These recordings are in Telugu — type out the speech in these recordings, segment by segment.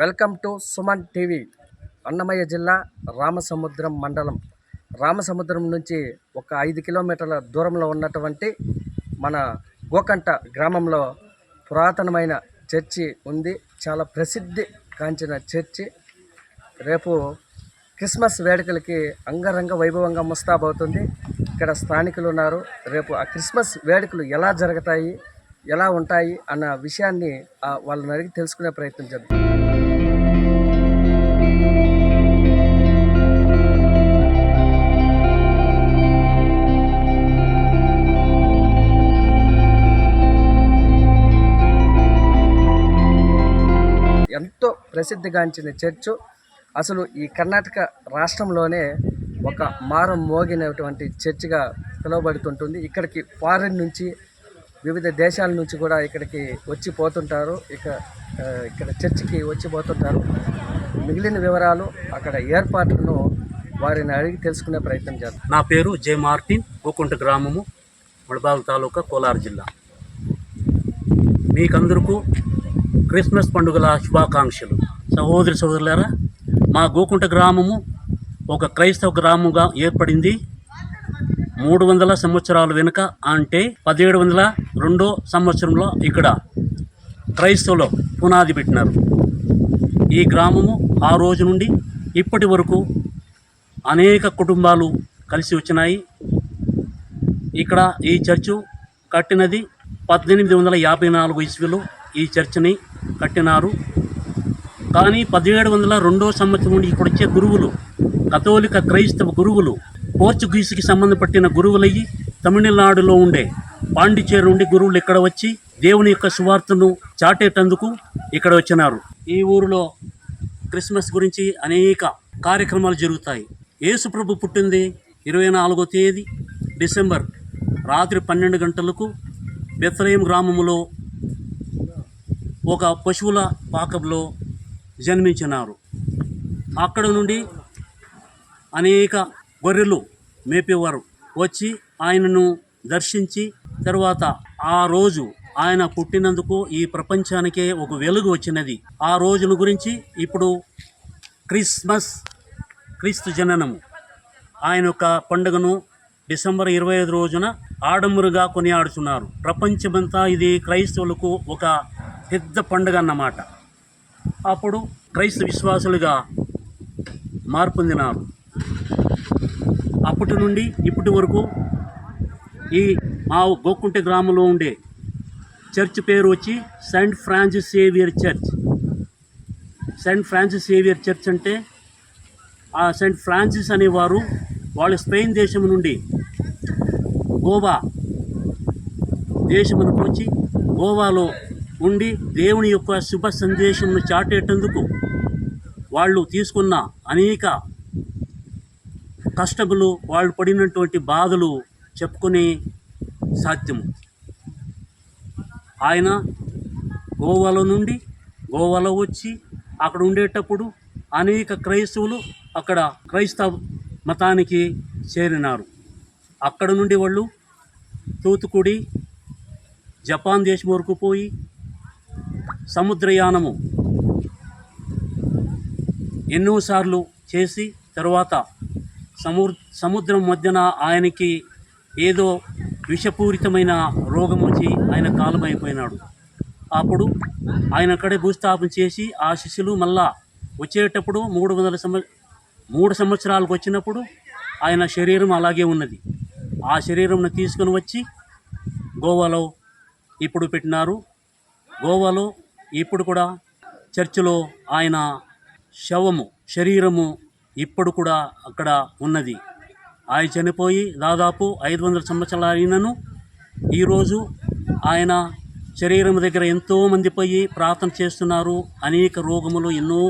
Welcome to Suman TV. Annamayya జిల్లా రామసముద్రం మండలం. రామసముద్రం నుంచి ఒక 5 కిలోమీటర్ల దూరంలో ఉన్నటువంటి మన గోకంట గ్రామంలో పురాతనమైన చర్చి ఉంది. చాలా ప్రసిద్ధి కాంచిన చర్చి. రేపు క్రిస్మస్ వేడుకలకి అంగరంగ వైభవంగా ముస్తాబవుతుంది. ఇక్కడ స్థానికులు ఉన్నారు. రేపు ఆ క్రిస్మస్ వేడుకలు ఎలా జరుగుతాయి, ఎలా ఉంటాయి అన్న విషయాన్ని వాళ్ళని అడిగి తెలుసుకునే ప్రయత్నం చేద్దాం. ఎంతో ప్రసిద్ధిగాంచిన చర్చు. అసలు ఈ కర్ణాటక రాష్ట్రంలోనే ఒక మారం మోగినటువంటి చర్చిగా పిలువబడుతుంటుంది. ఇక్కడికి ఫారిన్ నుంచి, వివిధ దేశాల నుంచి కూడా ఇక్కడికి వచ్చి పోతుంటారు. ఇక్కడ చర్చికి వచ్చి పోతుంటారు. మిగిలిన వివరాలు, అక్కడ ఏర్పాట్లను వారిని అడిగి తెలుసుకునే ప్రయత్నం చేద్దాం. నా పేరు జే మార్టిన్, గోకుంట గ్రామము, ముళబాల్ తాలూకా, కోలార్ జిల్లా. మీకందరికీ క్రిస్మస్ పండుగల శుభాకాంక్షలు. సహోదరి సహోదరులారా, మా గోకుంట గ్రామము ఒక క్రైస్తవ గ్రామంగా ఏర్పడింది 300 సంవత్సరాల వెనుక. అంటే 1702 సంవత్సరంలో ఇక్కడ క్రైస్తవులు పునాది పెట్టినారు. ఈ గ్రామము ఆ రోజు నుండి ఇప్పటి వరకు అనేక కుటుంబాలు కలిసి వచ్చినాయి. ఇక్కడ ఈ చర్చు కట్టినది 1854 ఇస్వీలో ఈ చర్చిని కట్టినారు. కానీ 1702 సంవత్సరం నుండి ఇక్కడ వచ్చే గురువులు, కథోలిక క్రైస్తవ గురువులు, పోర్చుగీస్కి సంబంధపట్టిన గురువులయ్యి తమిళనాడులో ఉండే పాండిచేరి నుండి గురువులు ఇక్కడ వచ్చి దేవుని యొక్క సువార్తను చాటేటందుకు ఇక్కడ వచ్చినారు. ఈ ఊరిలో క్రిస్మస్ గురించి అనేక కార్యక్రమాలు జరుగుతాయి. యేసు ప్రభు పుట్టింది 24వ తేదీ డిసెంబర్ రాత్రి 12 గంటలకు బెత్లెహేము గ్రామంలో ఒక పశువుల పాకంలో జన్మించినారు. అక్కడ నుండి అనేక గొర్రెలు మేపేవారు వచ్చి ఆయనను దర్శించి, తర్వాత ఆ రోజు ఆయన పుట్టినందుకు ఈ ప్రపంచానికే ఒక వెలుగు వచ్చినది. ఆ రోజును గురించి ఇప్పుడు క్రిస్మస్, క్రీస్తు జననము, ఆయన యొక్క పండుగను డిసెంబర్ 25 రోజున ఆడంబరుగా కొనియాడుతున్నారు. ప్రపంచమంతా ఇది క్రైస్తవులకు ఒక పెద్ద పండుగ అన్నమాట. అప్పుడు క్రైస్తవ విశ్వాసులుగా మార్పొందినారు. అప్పటి నుండి ఇప్పటి వరకు ఈ మా గోకుంట గ్రామంలో ఉండే చర్చ్ పేరు వచ్చి Saint Francis saviour church. Saint Francis saviour church అంటే ఆ సెయింట్ ఫ్రాన్సిస్ అనేవారు వాళ్ళు స్పెయిన్ దేశం నుండి గోవా దేశమునకు వచ్చి గోవాలో ఉండి దేవుని యొక్క శుభ సందేశంను చాటేటందుకు వాళ్ళు తీసుకున్న అనేక కష్టములు, వాళ్ళు పడినటువంటి బాధలు చెప్పుకునే సాధ్యము. ఆయన గోవాలో వచ్చి అక్కడ ఉండేటప్పుడు అనేక క్రైస్తవులు అక్కడ క్రైస్తవ మతానికి చేరినారు. అక్కడ నుండి వాళ్ళు తూతుకుడి, జపాన్ దేశం వరకు పోయి సముద్రయానము ఎన్నోసార్లు చేసి, తర్వాత సముద్రం మధ్యన ఆయనకి ఏదో విషపూరితమైన రోగం వచ్చి ఆయన కాలమైపోయినాడు. అప్పుడు ఆయన అక్కడే భూస్థాపన చేసి ఆ శిష్యులు మళ్ళా వచ్చేటప్పుడు 3 సంవత్సరాలకు వచ్చినప్పుడు ఆయన శరీరం అలాగే ఉన్నది. ఆ శరీరంను తీసుకుని వచ్చి గోవాలో ఇప్పుడు పెట్టినారు. గోవాలో ఇప్పుడు కూడా చర్చిలో ఆయన శరీరము ఇప్పుడు కూడా అక్కడ ఉన్నది. ఆయన చనిపోయి దాదాపు 500 సంవత్సరాలు అయినను ఈరోజు ఆయన శరీరం దగ్గర ఎంతోమంది పోయి ప్రార్థన చేస్తున్నారు. అనేక రోగములు ఎన్నో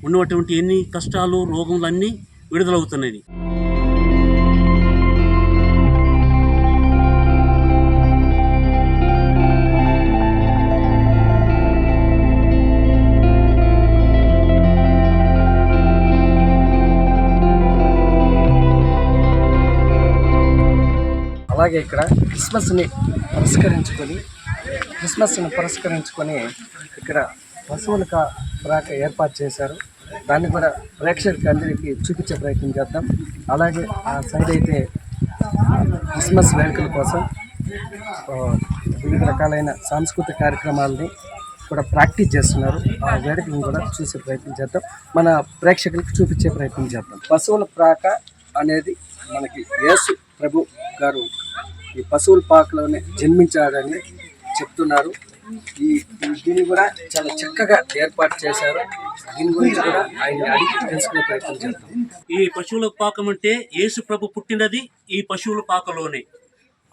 ఉన్నటువంటి ఎన్ని కష్టాలు, రోగములన్నీ విడుదలవుతున్నది. అలాగే ఇక్కడ క్రిస్మస్ని పురస్కరించుకొని ఇక్కడ పశువులకు ప్రాక ఏర్పాటు చేశారు. దాన్ని కూడా ప్రేక్షకులకి అందరికీ చూపించే ప్రయత్నం చేద్దాం. అలాగే ఆ సైడ్ అయితే క్రిస్మస్ వేడుకల కోసం వివిధ రకాలైన సాంస్కృతిక కార్యక్రమాలని కూడా ప్రాక్టీస్ చేస్తున్నారు. ఆ వేడుకలను కూడా చూసే ప్రయత్నం చేద్దాం, మన ప్రేక్షకులకు చూపించే ప్రయత్నం చేద్దాం. పశువుల ప్రాక అనేది మనకి యేసు ప్రభు గారు ఈ పశువుల పాకలోనే జన్మించాడని చెప్తున్నారు. దీన్ని కూడా చాలా చక్కగా ఏర్పాటు చేశారు. దీని గురించి కూడా ఆయన అడిగి తెలుసుకునే ప్రయత్నం చేద్దాం. ఈ పశువుల పాకం అంటే యేసు ప్రభు పుట్టినది ఈ పశువుల పాకలోనే.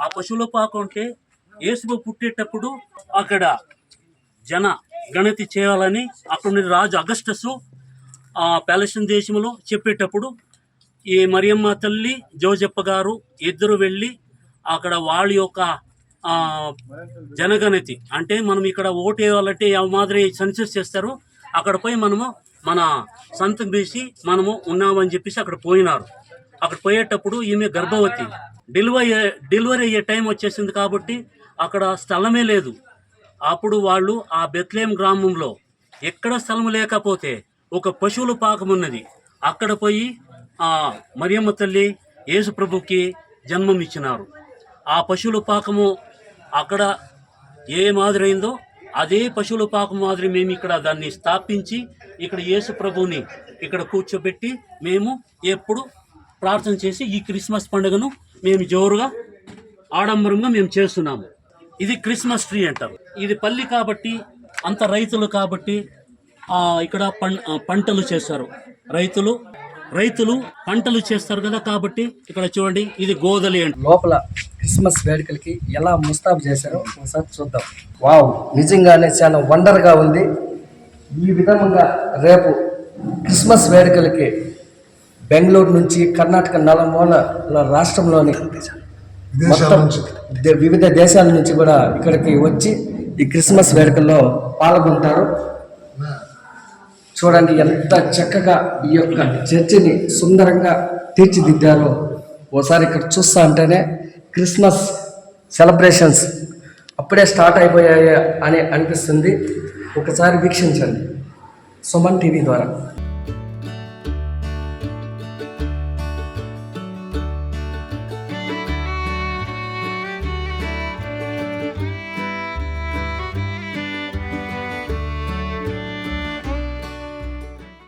ఆ పశువుల పాకం అంటే యేసు ప్రభు పుట్టేటప్పుడు అక్కడ జన గణతి చేయాలని అక్కడ రాజు అగస్టస్ ఆ ప్యాలెస్టైన్ దేశంలో చెప్పేటప్పుడు ఈ మరియమ్మ తల్లి జోజప్ప గారు ఇద్దరు వెళ్ళి అక్కడ వాళ్ళ యొక్క జనగణతి అంటే మనం ఇక్కడ ఓటు వేయాలంటే ఏ మాదిరి సెన్సస్ చేస్తారు, అక్కడ పోయి మనము మన సంతకం వేసి మనము ఉన్నామని చెప్పేసి అక్కడ పోయినారు. అక్కడ పోయేటప్పుడు ఈమె గర్భవతి, డెలివరీ అయ్యే టైం వచ్చేసింది కాబట్టి అక్కడ స్థలమే లేదు. అప్పుడు వాళ్ళు ఆ బెత్లెహేమ్ గ్రామంలో ఎక్కడ స్థలం లేకపోతే ఒక పశువుల పాకం ఉన్నది, అక్కడ పోయి ఆ మరియమ్మ తల్లి యేసు ప్రభుకి జన్మం ఇచ్చినారు. ఆ పశువుల పాకము అక్కడ ఏ మాదిరి అయిందో అదే పశువుల పాకం మాదిరి మేము ఇక్కడ దాన్ని స్థాపించి ఇక్కడ యేసు ప్రభుని ఇక్కడ కూర్చోబెట్టి మేము ఎప్పుడు ప్రార్థన చేసి ఈ క్రిస్మస్ పండుగను మేము జోరుగా ఆడంబరంగా మేము చేస్తున్నాము. ఇది క్రిస్మస్ ట్రీ అంటారు. ఇది పల్లి కాబట్టి అంత రైతులు కాబట్టి ఇక్కడ పంటలు చేస్తారు. రైతులు పంటలు చేస్తారు కదా, కాబట్టి ఇక్కడ చూడండి ఇది గోదలి అంట. లోపల క్రిస్మస్ వేడుకలకి ఎలా ముస్తాబు చేశారో ఒకసారి చూద్దాం. వావ్, నిజంగానే చాలా వండర్గా ఉంది. ఈ విధంగా రేపు క్రిస్మస్ వేడుకలకి బెంగళూరు నుంచి కర్ణాటక నలుమూల రాష్ట్రంలోని మొత్తం వివిధ దేశాల నుంచి కూడా ఇక్కడికి వచ్చి ఈ క్రిస్మస్ వేడుకల్లో పాల్గొంటారు. చూడండి ఎంత చక్కగా ఈ యొక్క చర్చిని సుందరంగా తీర్చిదిద్దారో. ఓసారి ఇక్కడ చూస్తా అంటేనే క్రిస్మస్ సెలబ్రేషన్స్ అప్పుడే స్టార్ట్ అయిపోయాయి అని అనిపిస్తుంది. ఒకసారి వీక్షించండి సుమన్ టీవీ ద్వారా.